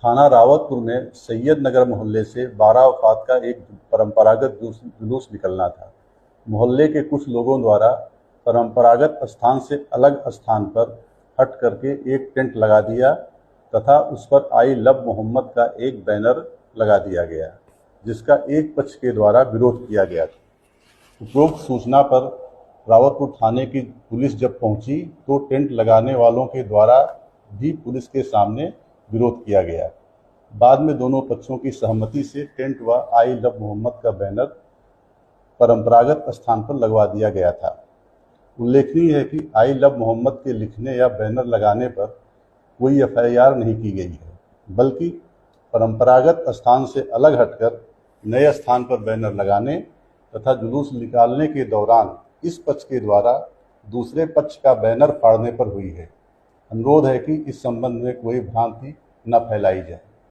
थाना रावतपुर में सैयद नगर मोहल्ले से 12 वफात का एक परंपरागत जुलूस निकलना था। मोहल्ले के कुछ लोगों द्वारा परंपरागत स्थान से अलग स्थान पर हट करके एक टेंट लगा दिया तथा उस पर आई लव मोहम्मद का एक बैनर लगा दिया गया, जिसका एक पक्ष के द्वारा विरोध किया गया था। उपरोक्त सूचना पर रावतपुर थाने की पुलिस जब पहुंची तो टेंट लगाने वालों के द्वारा भी पुलिस के सामने विरोध किया गया। बाद में दोनों पक्षों की सहमति से टेंट व आई लव मोहम्मद का बैनर परंपरागत स्थान पर लगवा दिया गया था। उल्लेखनीय है कि आई लव मोहम्मद के लिखने या बैनर लगाने पर कोई एफआईआर नहीं की गई है, बल्कि परंपरागत स्थान से अलग हटकर नए स्थान पर बैनर लगाने तथा जुलूस निकालने के दौरान इस पक्ष के द्वारा दूसरे पक्ष का बैनर फाड़ने पर हुई है। अनुरोध है कि इस संबंध में कोई भ्रांति न फैलाई जाए।